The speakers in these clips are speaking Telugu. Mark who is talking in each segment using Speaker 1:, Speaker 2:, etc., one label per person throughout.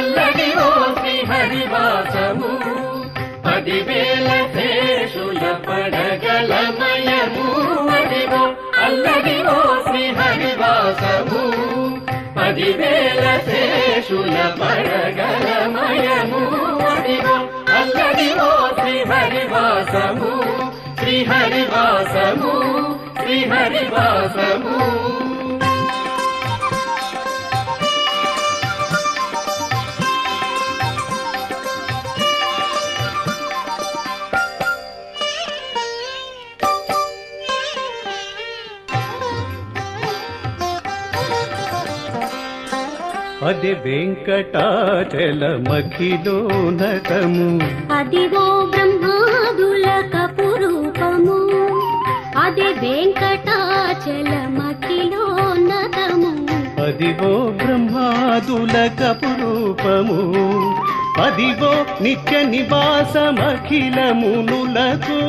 Speaker 1: అల్లదివో శ్రీహరివాసము 10,000 శేషుల పడగలమయము అదివో అల్లదివో శ్రీహరివాసము 10,000 శేషుల పడగలమయము అదివో అల్లదివో శ్రీహరివాసము శ్రీహరివాసము శ్రీహరివాసము
Speaker 2: అదే వెంకటాచలమఖిలోన్నతము
Speaker 3: అదివో బ్రహ్మాదుల కపురూపము అదే వెంకటాచలమఖిలోన్నతము
Speaker 2: అదివో బ్రహ్మాదుల కపురూపము అదివో నిత్య నివాసమఖిలమునులకు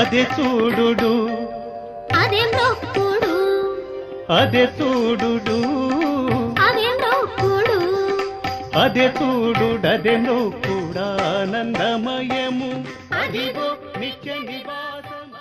Speaker 2: అదే చూడు
Speaker 3: అదే మొక్కుడు
Speaker 2: అదే చూడు
Speaker 3: అదే మొక్కుడు
Speaker 2: అదే చూడు అదే నొక్కుడానందమయము అదివో నిత్య నివాసమ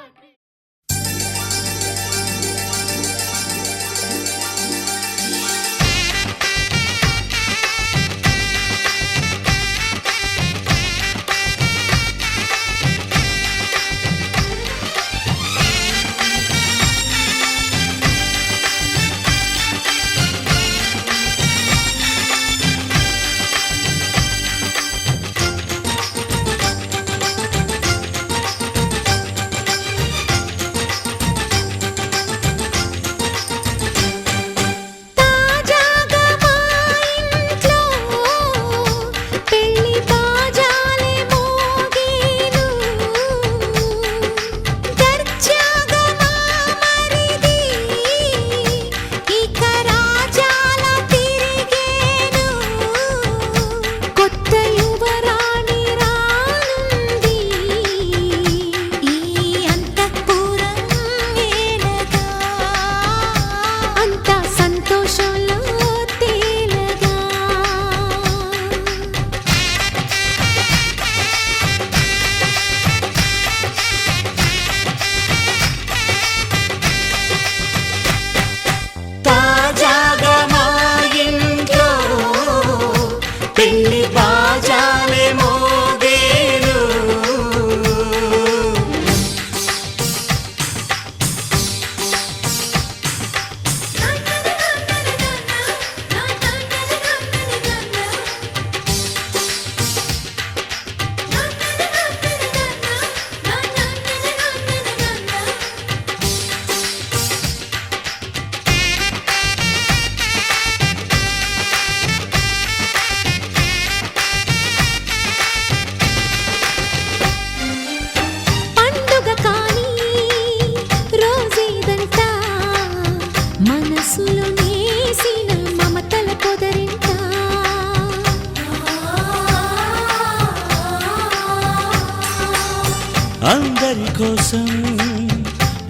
Speaker 4: అందరి కోసం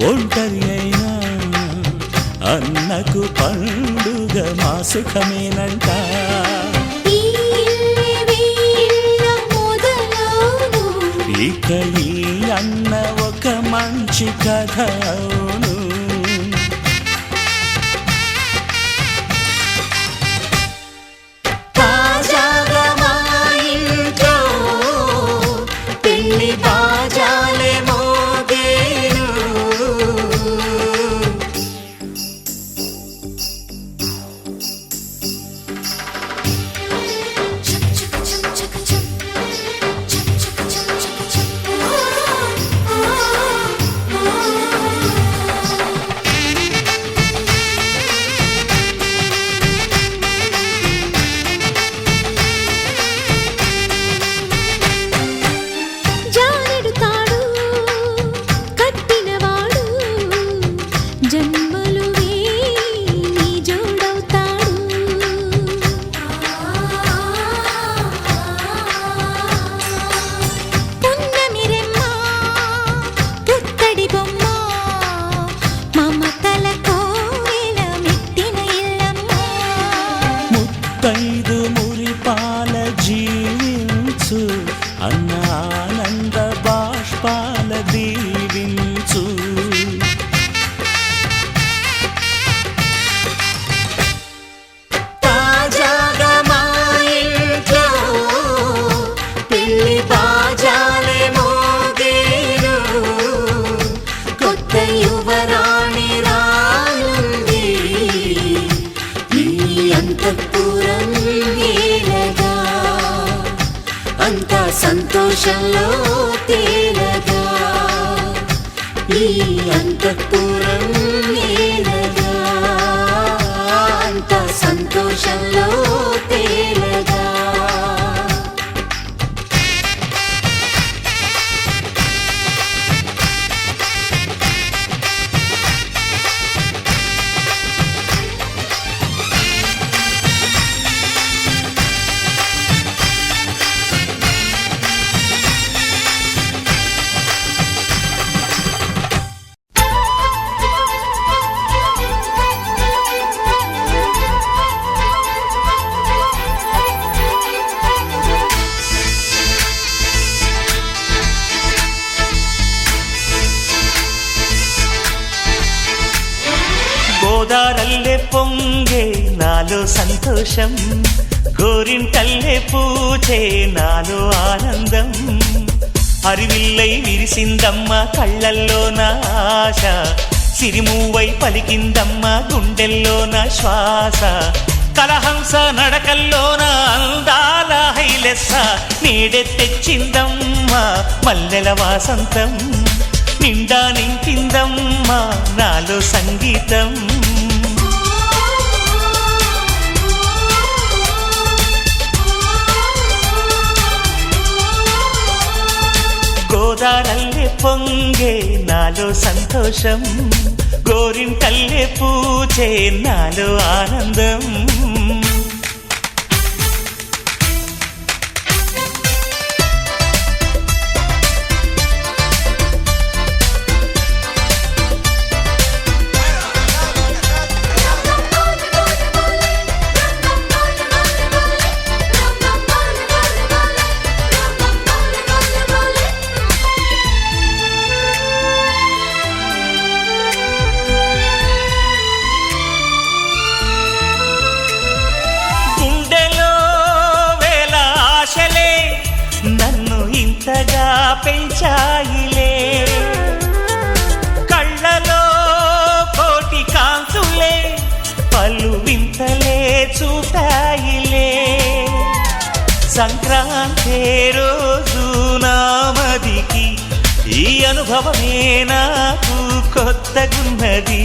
Speaker 4: ఒంటరి అయినా అన్నకు పండుగ మా సుఖమేనంట. ఇక ఈ అన్న ఒక మంచి కథ అవును. ముత్తైదు మురిపాల జీవించు అన్న ఆనంద బాష్పాల దీవించు తాజాగా మా ఇంట్లో పెళ్లి బాజాలే మోగేను కొత్త యువరాణి రానుంది ఈ అంతఃపురం ఏలగా అంతా సంతోషంలో తేలగా ఈ అంతఃపురం ఏలగా అంతా సంతోషంలో తేలగా గోదారల్లే పొంగే నాలో సంతోషం గోరింటల్లే పూచే నాలో ఆనందం అరివిల్లై విరిసిందమ్మ కళ్ళల్లో నా ఆశ సిరిమూవై పలికిందమ్మ గుండెల్లో నా శ్వాస కలహంస నడకల్లోన అందాల హైలెస్స నీడే తెచ్చిందమ్మ మల్లెల వాసంతం నిండా నింపిందమ్మా నాలో సంగీతం గోదారల్లే పొంగే నాలో సంతోషం గోరింటల్లే పూచే నాలో ఆనందం ఇంతగా పెంచాయిలే కళ్ళలో కోటి కాంతులే పలు వింతలే చూపాయిలే సంక్రాంతి రోజు నామదికి ఈ అనుభవమే నాకు కొత్తగున్నది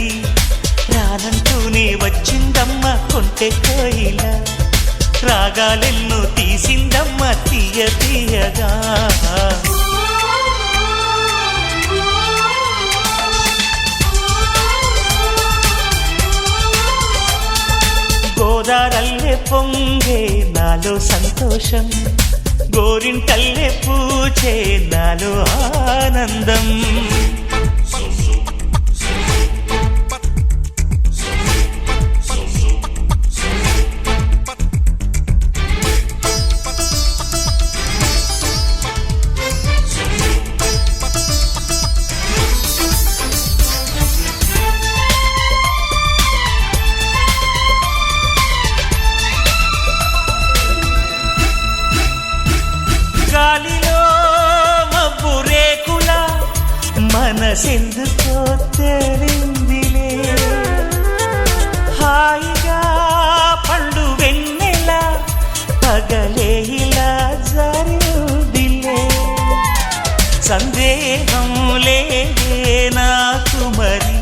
Speaker 4: రానంటూనే వచ్చిందమ్మ కొంటె కోయిల రాగాలెన్నో తీసిందమ్మ తీయ తీయగా గోదారల్లే పొంగే నాలో సంతోషం గోరింటల్లే పూచే నాలో ఆనందం గాలిలో మబ్బు రేకుల మనసెందుకో తెలిందిలే హాయిగా పండు వెన్నెల పగలే ఇలా జరిదిలే సందేహం లేదే నాకు మరి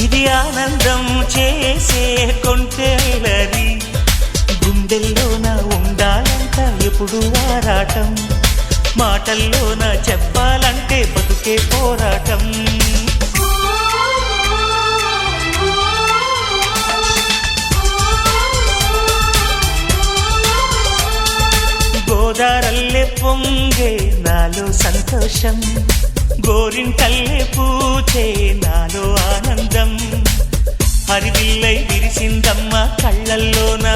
Speaker 4: ఇది ఆనందం చేసే కొంటెలరి గుండెల్లోన ఉండాలంట ఎప్పుడు ఆరాటం మాటల్లోన చెప్పాలంటే బతుకే పోరాటం గోదారల్లే పొంగే నాలో సంతోషం గోరింటల్లే పూచే నాలో ఆనందం హరివిల్లై విరిసిందమ్మ కళ్ళల్లోన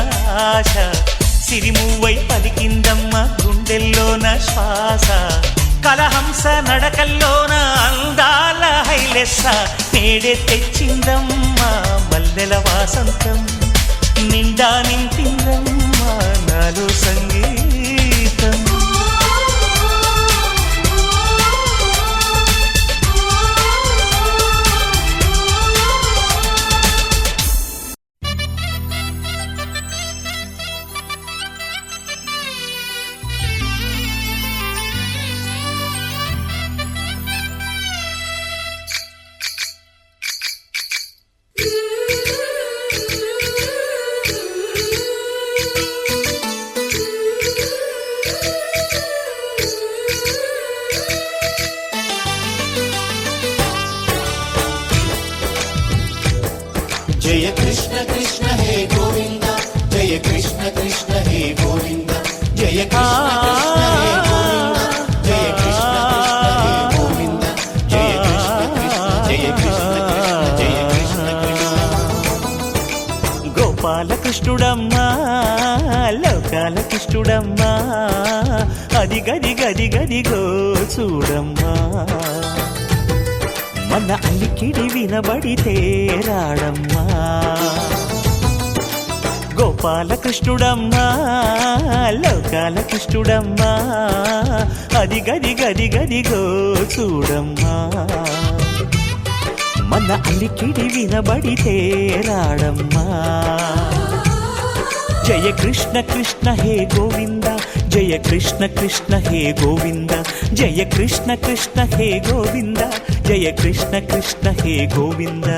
Speaker 4: ఆశ, సిరిమువ్వై పలికిందమ్మ గుండెల్లోన శ్వాస, కలహంస నడకల్లోన అందాల హైలెస్స, నేడే తెచ్చిందమ్మ మల్లెల వాసంతం, నిండా నింపిందమ్మ నాలో సంగీతం.
Speaker 5: జయ కృష్ణ కృష్ణ హే గోవింద, జయ కృష్ణ కృష్ణ హే గోవింద, జయ కృష్ణ కృష్ణ హే గోవింద, జయ కృష్ణ కృష్ణ హే గోవింద, జయ కృష్ణ కృష్ణ జయ కృష్ణ కృష్ణ జయ కృష్ణ కృష్ణ.
Speaker 4: గోపాలకృష్ణుడమ్మా లోకాల కృష్ణుడమ్మా, అది గది గది గదిగో చూడమ్మా, మన అలికిడి వినబడితే రాడమ్మా. గోపాలకృష్ణుడమ్మా లోకాల కృష్ణుడమ్మా, అది గది గది గదిగో చూడమ్మా, మన అలికిడి వినబడితే రాడమ్మా. జయ కృష్ణ కృష్ణ హే గోవింద, జయ కృష్ణ కృష్ణ హే గోవింద, జయ కృష్ణ కృష్ణ హే గోవింద, జయ కృష్ణ కృష్ణ హే గోవింద.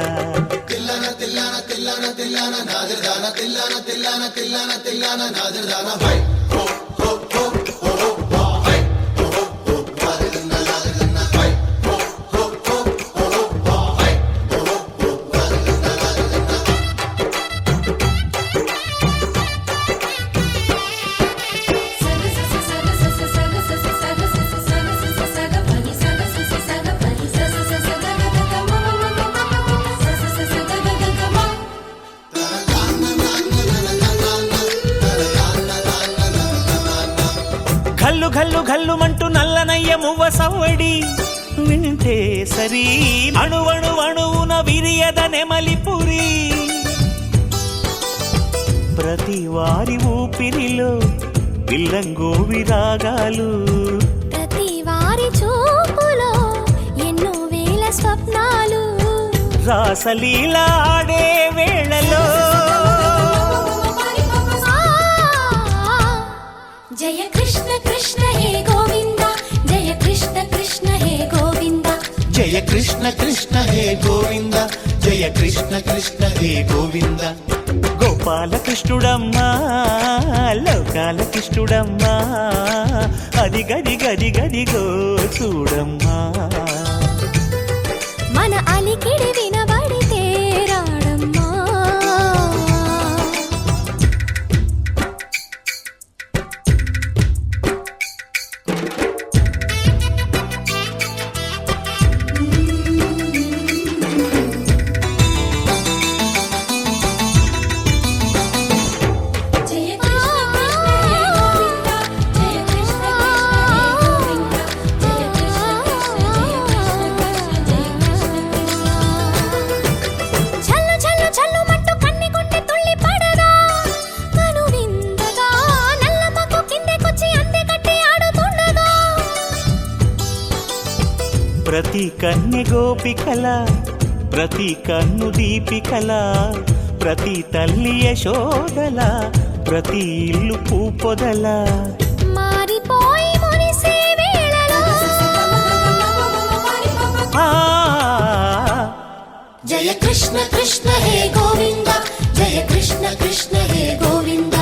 Speaker 5: తిల్లన తిల్లన తిల్లన తిల్లన నాదిర్దాన తిల్లన తిల్లన తిల్లన తిల్లన నాదిర్దాన హై హో హో హో హో హో హై హో హో నాదిర్దాన నాదిర్దాన హై హో హో హో హో హై హో హో నాదిర్దాన.
Speaker 4: ఘల్లు ఘల్లు ఘల్లుమంటూ నల్లనయ్య మువ్వ సవ్వడి వింటే సరి, అణువణు అణువున విరియద నెమలిపురి, ప్రతి వారి ఊపిరిలో పిల్లంగో విరాగాలు,
Speaker 3: ప్రతి వారి చూపులో ఎన్నో వేల స్వప్నాలు,
Speaker 4: రాసలీల ఆడే వేళలో
Speaker 3: జయ కృష్ణ కృష్ణ హే గోవింద, జయ కృష్ణ కృష్ణ హే గోవింద,
Speaker 5: జయ కృష్ణ కృష్ణ హే గోవింద, జయ కృష్ణ కృష్ణ హే గోవింద.
Speaker 4: గోపాలకృష్ణుడమ్మా లోకాల కృష్ణుడమ్మా, అది గది గది గదిగో చూడమ్మా,
Speaker 3: మన అలికిడి వినబడితే రాడమ్మా. జయ కృష్ణ కృష్ణ హే గోవింద, జయ కృష్ణ కృష్ణ హే గోవింద, జయ కృష్ణ కృష్ణ జయ కృష్ణ కృష్ణ. చల్లు చల్లు చల్లు మట్టు కన్ని కొండి తుళ్ళి పడదా, కను విందగా నల్లమకు కిందకొచ్చి అందే కట్టి ఆడుతుండగా,
Speaker 4: ప్రతి కన్నె గోపికల ప్రతి కన్ను దీపికల, ప్రతి తల్లి యశోదల, ప్రతి ఇల్లు పూపొదల,
Speaker 3: మారిపోయి మురిసే వేళలో
Speaker 4: ఆ
Speaker 3: జయ కృష్ణ కృష్ణ హే గోవింద, జయ కృష్ణ కృష్ణ హే గోవింద.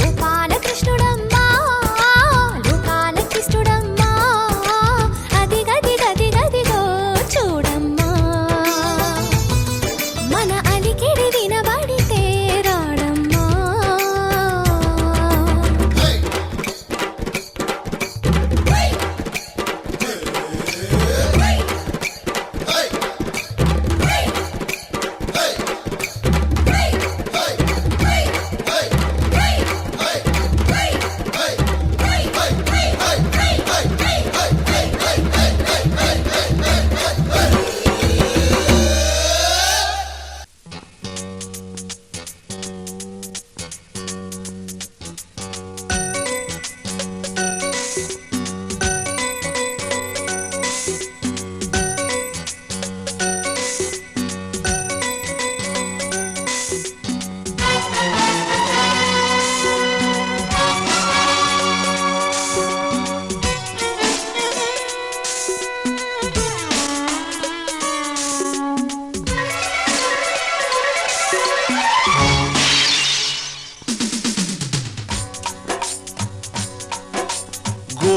Speaker 3: గోపాలకృష్ణుడమ్మా లోకాల కృష్ణుడమ్మా, అది గది గది గదిగో చూడమ్మా, మన అలికిడి వినబడితే రాడమ్మా.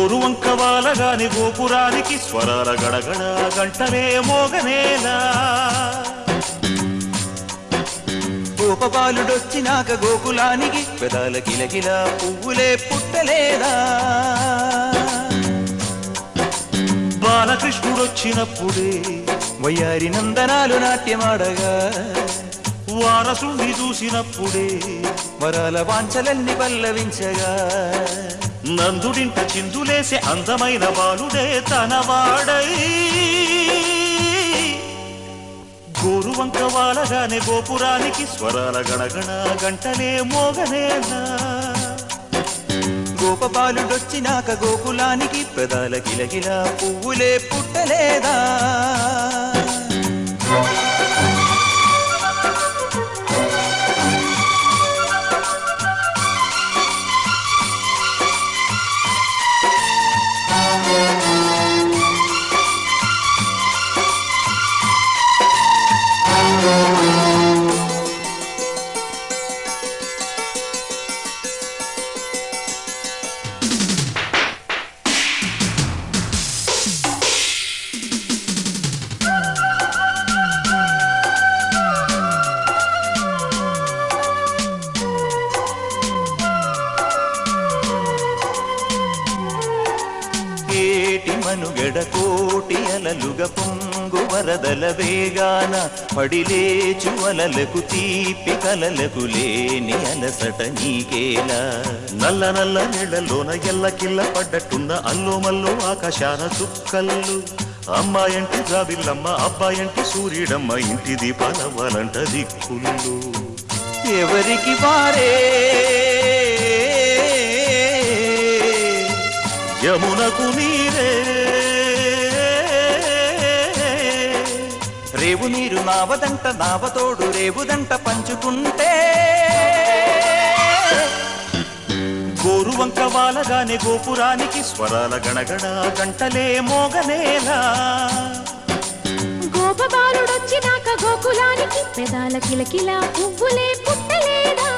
Speaker 4: గోరువంక వాలగాని గోపురానికి స్వరాల గడగడ గంటలే మోగనేలా
Speaker 6: గోపబాలుడొచ్చినాక గోకులానికి పెదాల కిలకిల పువ్వులే పుట్టలేదా
Speaker 4: బాలకృష్ణుడొచ్చినప్పుడే
Speaker 6: వయ్యారి నందనాలు నాట్యమాడగా
Speaker 4: వారసుని చూసినప్పుడే
Speaker 6: వరాల వాంఛలన్నీ పల్లవించగా
Speaker 4: నందుడింట చిందులేసే అందమైన బాలుడే తనవాడై గోరువంక వాలగానే గోపురానికి స్వరాల గణగణ గంటలే మోగనేలా
Speaker 6: గోపబాలుడొచ్చినాక గోకులానికి పెదాల కిలకిల పువ్వులే పుట్టలేదా మనుగడ కోటి అలలుగా పొంగు వరదల వేగాన పడిలేచు అలలకు తీపి కలలకు లేని అలసట నీకేలా
Speaker 4: నల్ల నల్ల నీళ్లలోన ఎల్లకిల్ల పడ్డట్టున్న అల్లో మల్లో ఆకాశాన చుక్కల్లు అమ్మాయంటి జాబిల్లమ్మ అబ్బాయంటి సూర్యుడమ్మ ఇంటి దీపాలవ్వాలంట దిక్కులు
Speaker 6: ఎవరికి వారే
Speaker 4: యమునకు నీరే
Speaker 6: రేవు నీరు నావదంట నావతోడు రేవుదంట పంచుకుంటే
Speaker 4: గోరువంక వాలగానే గోపురానికి స్వరాల గణగణ గంటలే మోగనేలా
Speaker 3: గోపబాలుడొచ్చినాక గోకులానికి పెదాల కిలకిల పువ్వులే పుట్టలేదా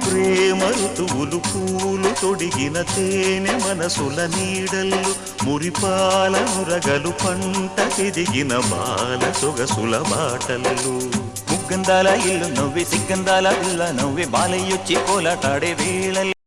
Speaker 4: ప్రేమ ఋతువులు పూలు తొడిగిన తేనె మనసుల నీడల్లు మురిపాల మురగలు పంటకెదిగిన బాల సొగసుల బాటలు
Speaker 6: ముగ్గందాల ఇల్లు నవ్వి సిగ్గందాల పిల్ల నవ్వి బాలయ్యొచ్చి కోలాటాడే వేళ